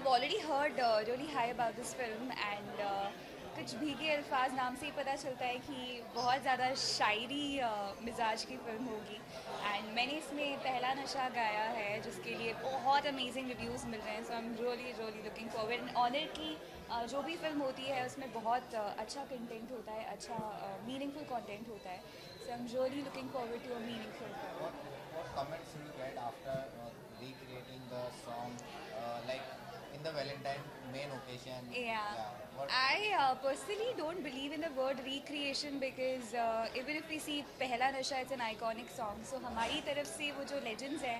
I've already heard really high about this film and कुछ भीगे अल्फाज नाम से ही पता चलता है कि बहुत ज़्यादा शायरी मिजाज की फ़िल्म होगी एंड मैंने इसमें पहला नशा गाया है जिसके लिए बहुत अमेजिंग रिव्यूज़ मिल रहे हैं. So I am really looking forward and honour की जो भी फिल्म होती है उसमें बहुत अच्छा कंटेंट होता है, अच्छा मीनिंगफुल कंटेंट होता है. So I am really looking forward to a meaningful film. What comments you get after recreating the song, like in the Valentine main occasion? Yeah. Yeah. What? I personally don't believe in the word recreation because even if we see Pehla Nasha, it's an iconic song. So हमारी तरफ से वो जो legends हैं,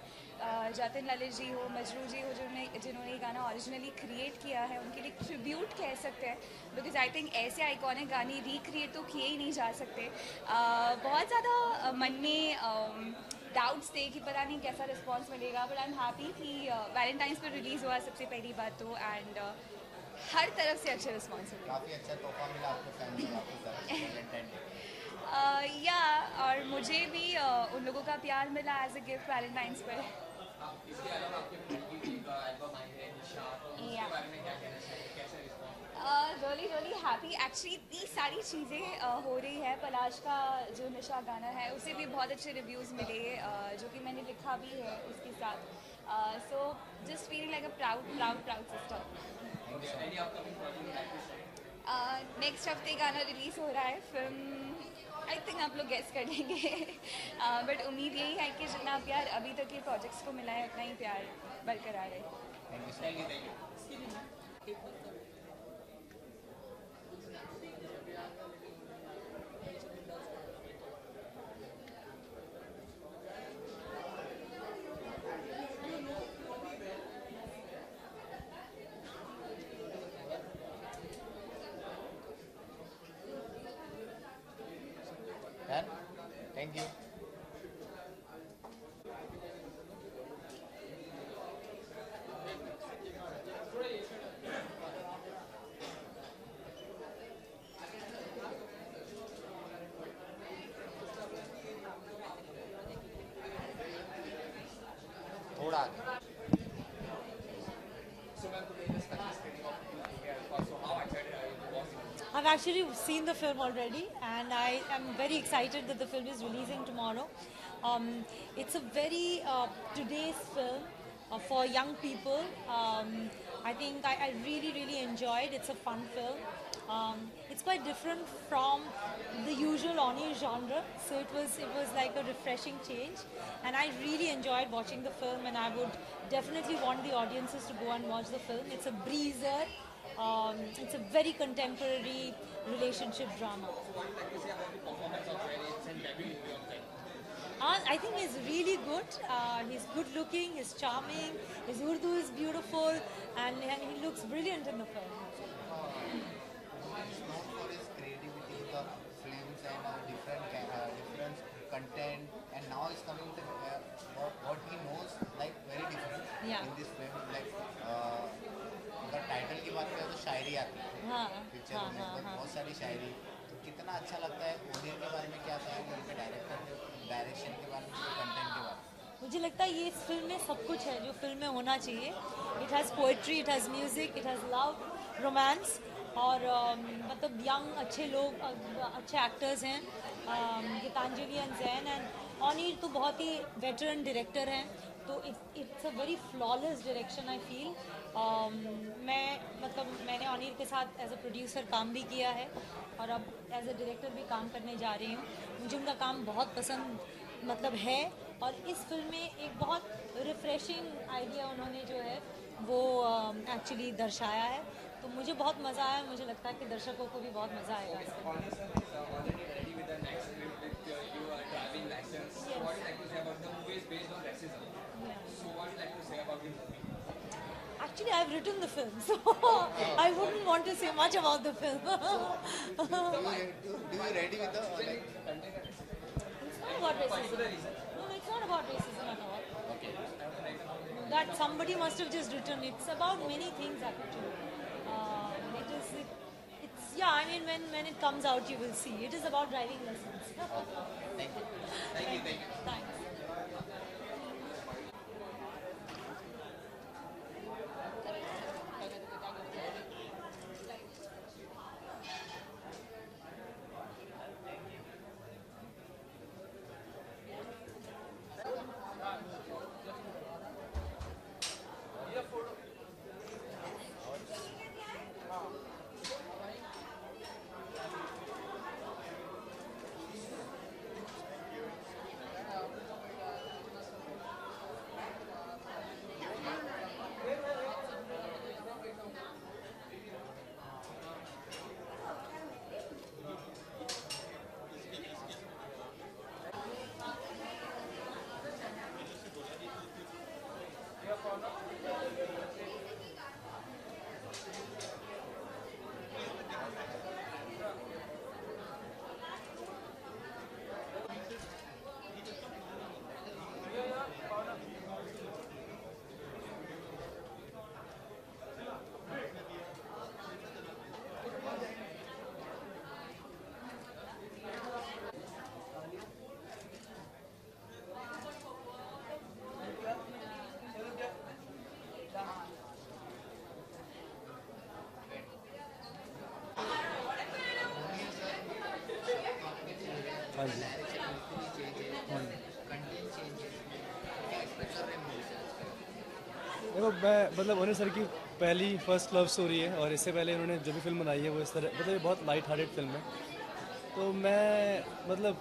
जतिन ललित जी हो, मजरू जी हो, जिन्होंने ये गाना originally create किया है, उनके लिए tribute कह सकते हैं. Because I think ऐसे iconic गाने recreate तो किए ही नहीं जा सकते. बहुत ज़्यादा मन में डाउट्स थे कि पता नहीं कैसा रिस्पॉन्स मिलेगा, बट आई एम हैप्पी कि वैलेंटाइंस पर रिलीज़ हुआ सबसे पहली बात तो, एंड हर तरफ से अच्छा रिस्पॉन्स मिला. काफी अच्छा तोहफा मिला आपको फैंस को आपकी तरफ से वैलेंटाइन डे. या और मुझे भी उन लोगों का प्यार मिला एज अ गिफ्ट वैलेंटाइंस पर. इसके अलावा आपके फ्रेंड की एल्बम आई है निशा, तो उसके बारे में क्या कहना चाहिए, कैसा रिस्पॉन्स? Really happy. एक्चुअली इतनी सारी चीज़ें हो रही है. पलाश का जो नशा गाना है उसे भी बहुत अच्छे रिव्यूज़ मिले, जो कि मैंने लिखा भी है उसके साथ. So just feeling like a proud sister. Any upcoming project? Next हफ्ते गाना रिलीज़ हो रहा है. फिल्म आई थिंक आप लोग गेस कर लेंगे. बट उम्मीद यही है कि जितना प्यार अभी तक के प्रोजेक्ट्स को मिला है उतना ही प्यार बरकरार है. Thank you. Done? Thank you. थोड़ा आगे. So ma'am, today the special screening of Bhige Alpha. So how excited are you to watch it? I've actually seen the film already, and I am very excited that the film is releasing tomorrow. It's a very today's film for young people. I think I really enjoyed. It's a fun film. It's quite different from the usual Oni genre, so it was like a refreshing change, and I really enjoyed watching the film. And I would definitely want the audiences to go and watch the film. It's a breezer. It's a very contemporary relationship drama. So what would you like to say about the performance of Ray? It's in debut movie of time. I think he's really good. He's good looking, he's charming, his Urdu is beautiful, and he looks brilliant in the film. He's known for his creativity, the films and different content, and now he's coming with what he knows like very different Yeah. in this film. Like अगर title की बात करें तो शायरी आती है हाँ, picture हाँ, में, हाँ, तो हाँ. बहुत सारी शायरी. तो कितना अच्छा लगता है. ओनियर के बारे में क्या कहेंगे, उनके डायरेक्शन के बारे में, उनके कंटेंट के बारे में? मुझे लगता है ये इस फिल्म में सब कुछ है जो फिल्म में होना चाहिए. It has poetry, it has music, it has love, romance, और मतलब यंग अच्छे लोग, अच्छे एक्टर्स हैं, गीतांजलि एंड जैन, एंड ऑनिर तो बहुत ही वेटरन डायरेक्टर हैं. तो it's a very flawless direction I feel. मैंने ऑनिर के साथ एज अ प्रोड्यूसर काम भी किया है, और अब एज अ डायरेक्टर भी काम करने जा रही हूँ. मुझे उनका काम बहुत पसंद है, और इस फिल्म में एक बहुत रिफ्रेशिंग आइडिया उन्होंने जो है वो एक्चुअली दर्शाया है. तो मुझे बहुत मज़ा आया. मुझे लगता है कि दर्शकों को भी बहुत मज़ा आएगा. Oni sir is already ready with the next script with your driving license. So what would you like to say about the movie is based on racism? So what would you like to say about the movie? Actually, I've written the film, so I wouldn't want to say much about the film. Do you ready with the like? It's not about Particular racism. reason? No, it's not about racism at all. Okay. That somebody must have just written. It's about many things actually. It's yeah. I mean, when it comes out, you will see. It is about driving lessons. Thank you. Thank you. Thanks. देखो मैं मतलब ओनिर sir की पहली first love story है और इससे पहले इन्होंने जो भी फिल्म बनाई है वो इस तरह मतलब ये बहुत लाइट हार्टेड फिल्म है। तो मैं मतलब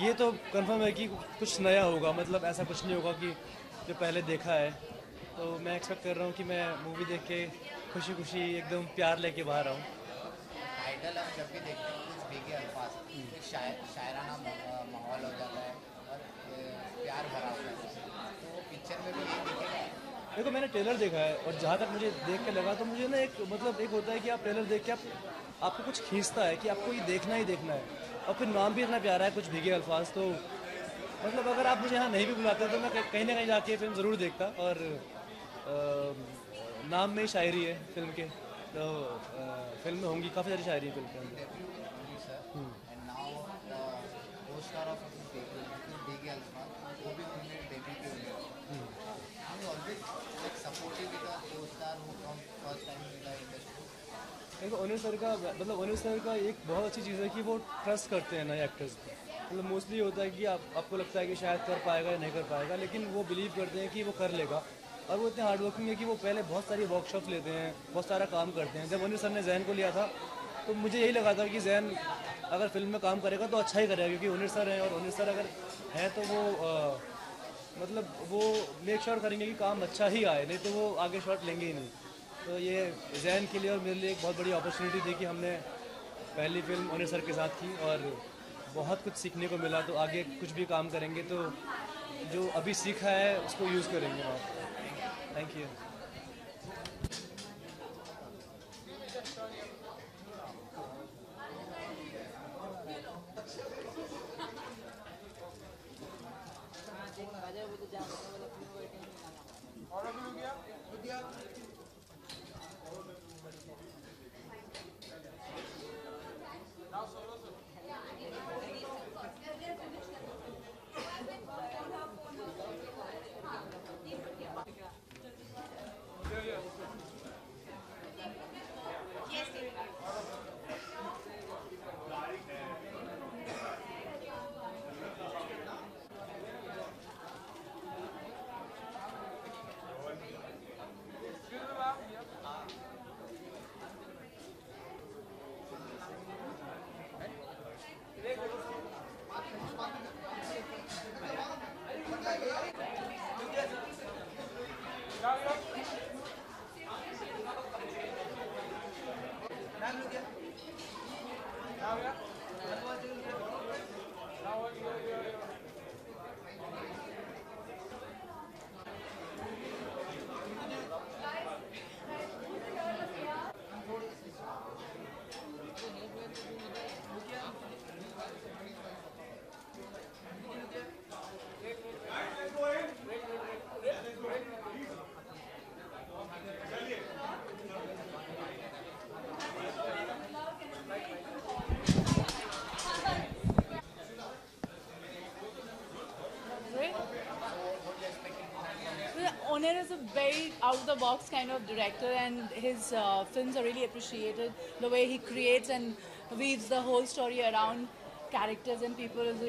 ये तो कंफर्म है कि कुछ नया होगा, मतलब ऐसा कुछ नहीं होगा कि जो पहले देखा है। तो मैं एक्सपेक्ट कर रहा हूँ कि मैं मूवी देख के खुशी खुशी एकदम प्यार लेके बाहर आऊँ। टाइटल हम जब भी देखते हैं कुछ भीगे अल्फाज एक शायराना माहौल हो जाता है और प्यार भरा होता है, तो पिक्चर में भी ये दिखेगा। देखो मैंने ट्रेलर देखा है और जहाँ तक मुझे देख के लगा तो मुझे ना एक मतलब एक होता है कि आप ट्रेलर देख के आपको कुछ खींचता है कि आपको ये देखना ही देखना है, और फिर नाम भी इतना प्यारा है कुछ भीगे अल्फाज। तो मतलब अगर आप मुझे यहाँ नहीं भी बुलाते तो मैं कहीं ना कहीं जाके फिल्म ज़रूर देखता। और नाम में ही शायरी है फिल्म के, तो फिल्म में होंगी काफ़ी सारी शायरी फिल्म के अंदर। And now the co-star of भीगे अल्फाज वो भी उन्होंने डेब्यू किया। I am always like supportive with the co-star who from first time in the industry. देखो ओनिर सर का मतलब ओनिर सर का एक बहुत अच्छी चीज़ है कि वो ट्रस्ट करते हैं नए एक्टर्स को। मतलब मोस्टली होता है कि आपको लगता है कि शायद कर पाएगा या नहीं कर पाएगा, लेकिन वो बिलीव करते हैं कि वो कर लेगा। और वो इतने हार्ड वर्किंग है कि वो पहले बहुत सारी वर्कशॉप लेते हैं, बहुत सारा काम करते हैं। जब ओनिर सर ने जैन को लिया था तो मुझे यही लगा था कि जैन अगर फिल्म में काम करेगा तो अच्छा ही करेगा, क्योंकि ओनिर सर हैं और ओनिर सर अगर हैं तो वो मतलब वो मेक श्योर करेंगे कि काम अच्छा ही आए, नहीं तो वो आगे शॉट लेंगे ही नहीं। तो ये जैन के लिए और मेरे लिए एक बहुत बड़ी अपॉर्चुनिटी थी कि हमने पहली फिल्म ओनिर सर के साथ की और बहुत कुछ सीखने को मिला। तो आगे कुछ भी काम करेंगे तो जो अभी सीखा है उसको यूज़ करेंगे आप। Thank you. Oner is a very out-of-the-box kind of director, and his films are really appreciated. The way he creates and weaves the whole story around characters and people is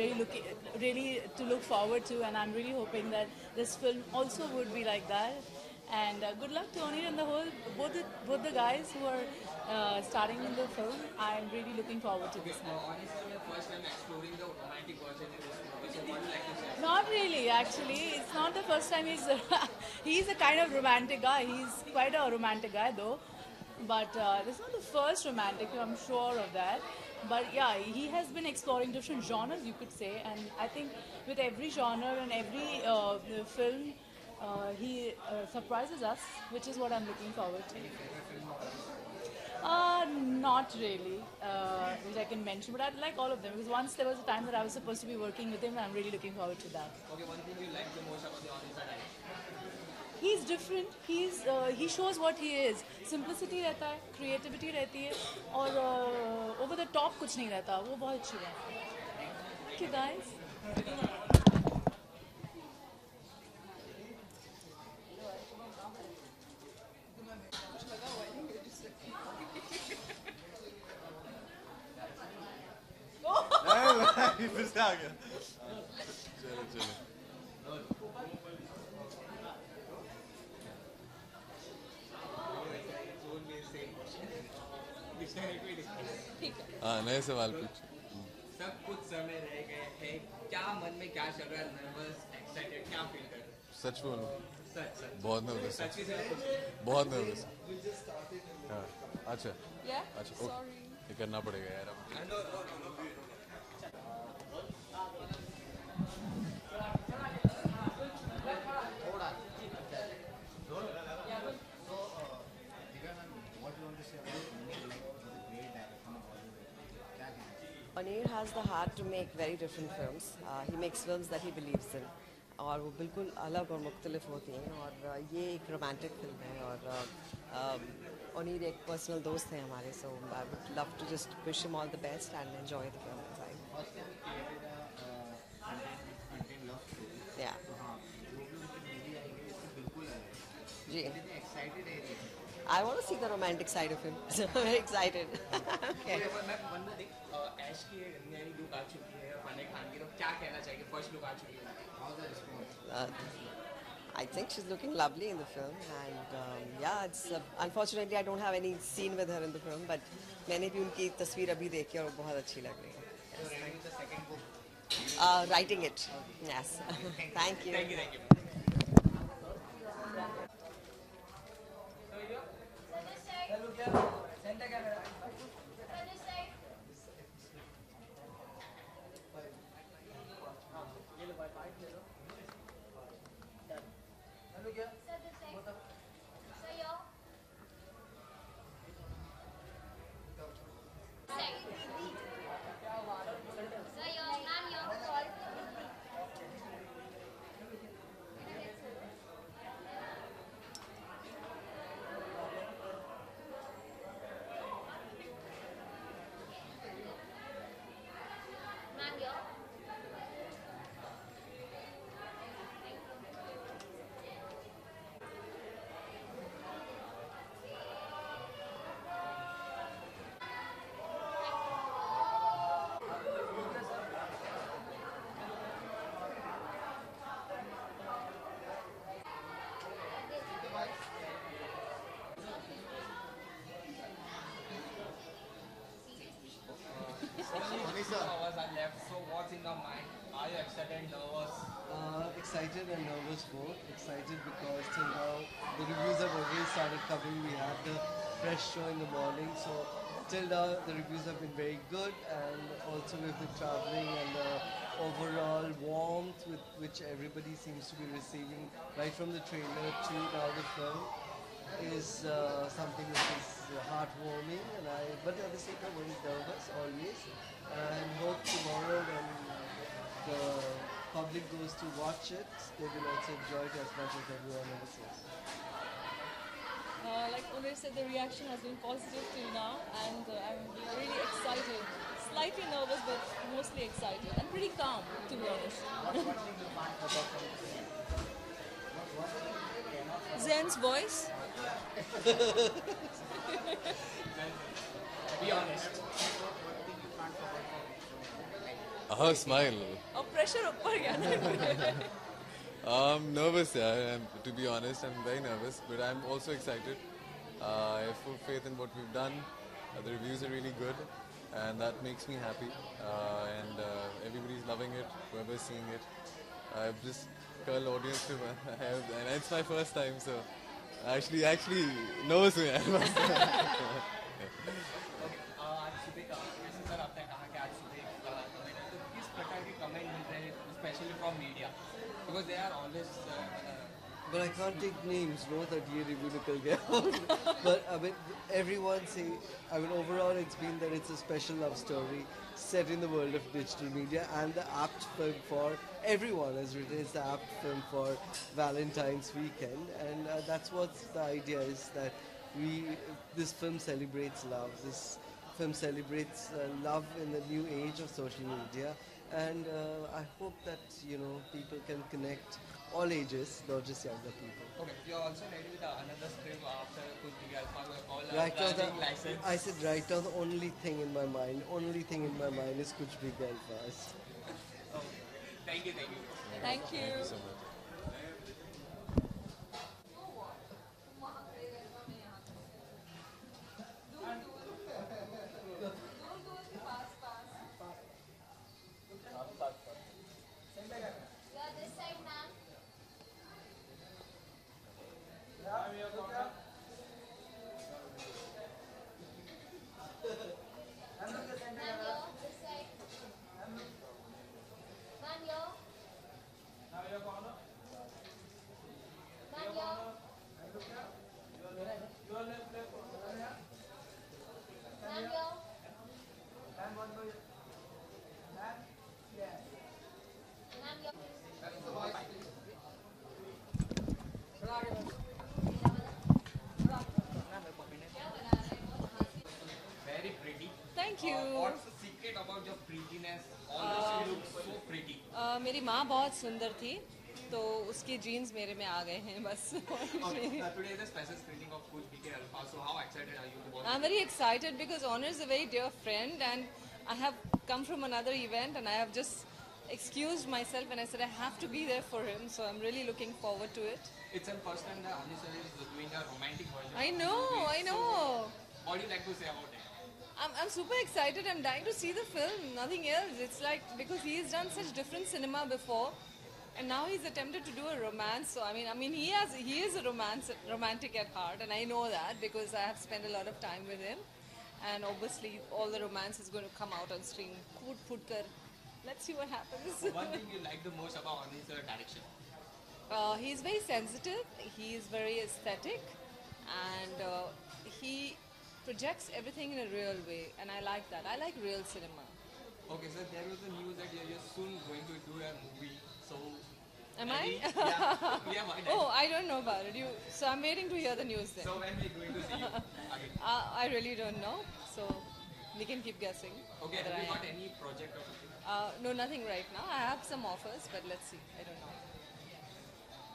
really to look forward to. And I'm really hoping that this film also would be like that. And good luck to Oner and the whole both the guys who are starting in the film. I'm really looking forward to this movie. Honestly, the first time exploring the romantic version in this movie. So what do you like to say? Not really, actually. It's not the first time he's a kind of romantic guy. He's quite a romantic guy, though. But it's not the first romantic, I'm sure of that. But yeah, he has been exploring different genres, you could say. And I think with every genre and every film, he surprises us, which is what I'm looking forward to. Not really, which I can mention, but I like all of them because once there was a time that I was supposed to be working with him, and I'm really looking forward to that. Okay, one thing you like the most about the Oner sir? He's different. He shows what he is. Simplicity रहता है, creativity रहती है, और over the top कुछ नहीं रहता. वो बहुत अच्छी बात है. Thank you guys. फिर से आ गया। चलो चलो। नए सवाल पूछ। सब कुछ समय रह गए हैं, क्या मन में क्या चल रहा है? नर्वस, एक्साइटेड, क्या फील कर रहे हो? सच बोलूं, सच सच बहुत नर्वस है, सच ही से बहुत नर्वस। हाँ, अच्छा Yeah? अच्छा, ओके, Sorry. ये करना पड़ेगा यार अब। Divya ma'am, what you want to say about Munir, like he's a great director from Bollywood. क्या कहना चाहिए? Paneer has the heart to make very different films. He makes films that he believes in. और वो बिल्कुल अलग और मुख्तलिफ होती हैं और ये एक रोमांटिक फिल्म है और अनीर एक पर्सनल दोस्त है हमारे so I would love to just wish him all the best and enjoy the film First time we created a content love story. या हाँ, जो भी उनकी मूवी आएगी इससे बिल्कुल अलग है। जी कितने एक्साइटेड है ये? I want to see the romantic side of him. So I'm very excited. Okay. मैं वन मोर थिंग, ऐश की एक नई लुक आ चुकी है, फने खान की, तो क्या कहना चाहिए? फर्स्ट लुक आ चुकी है, How's the response? I think she's looking lovely in the film, and yeah, it's unfortunately I don't have any scene with her in the film, but मैंने भी उनकी तस्वीर अभी देखी और वो बहुत अच्छी लग रही है. So ready with the second book? Writing it, yes. Thank you. Thank you thank you. Hours are left, so what's in your mind? Are you excited, nervous? Excited and nervous both. Excited because till now the reviews have already started coming. We had the press show in the morning, so till now the reviews have been very good, and also with the traveling and the overall warmth with which everybody seems to be receiving right from the trailer to now the film is something which is heartwarming, but at the same time very nervous always, and hope tomorrow when the public goes to watch it, they will also enjoy it as much as everyone else is. Like Uday said, the reaction has been positive till now, and I'm really excited. Slightly nervous, but mostly excited, and pretty calm, to be honest. Zen's voice. Be honest. Her smile. Oh, pressure ऊपर गया. Nervous, yeah. To be honest, I'm very nervous, but I'm also excited. I have full faith in what we've done. The reviews are really good, and that makes me happy. And everybody's loving it. Whoever's seeing it, I've just curl audience to and it's my first time, so actually nervous हूँ यार. आज सुबह जैसे sir आपने कहा कि आज सुबह कमेंट तो किस प्रकार के कमेंट मिल रहे हैं, specially from media, because they are always But I can't take names, no, that ye review nikal gaya. But I mean, everyone say, I mean, overall it's been that it's a special love story set in the world of digital media, and the apt film for everyone has written it's the apt film for Valentine's weekend, and that's what the idea is, that this film celebrates love. This film celebrates love in the new age of social media, and I hope that people can connect. All ages, not just younger people. Okay, you're also ready with another script after Kuch Bhi Alpha, all Right now, driving license. I said right now the only thing in my mind is Kuch Bhi Alphas. Thank you. Thank you. Thank you so much. मेरी माँ बहुत सुंदर थी, तो उसके jeans मेरे में आ गए हैं बस. Okay, today is a special screening of Kuch BK Alpha. So how excited are you to watch? I'm very excited because Honor is a very dear friend, and I have come from another event, and I have just excused myself, and I said I have to be there for him. So I'm really looking forward to it. It's the first time that Anu sir is doing a romantic version. I of know, the movie. I know. So, what do you like to say about it? I'm super excited. I'm dying to see the film. Nothing else. It's like because he's done such different cinema before, and now he's attempted to do a romance. So I mean, he is a romantic at heart, and I know that because I have spent a lot of time with him, and obviously all the romance is going to come out on screen. Put kar. Let's see what happens. One thing you like the most about Anu sir direction? He's very sensitive. He is very aesthetic, and he projects everything in a real way, and I like that. I like real cinema. Okay, so there was a news that you're soon going to do a movie. So, Am I? yeah, why not? Oh, I don't know about it. So I'm waiting to hear the news then. So when we going to see you again? I really don't know. So we can keep guessing. Okay, whether have you I got am. any project or something? No, nothing right now. I have some offers, but let's see. I don't know.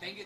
Thank you.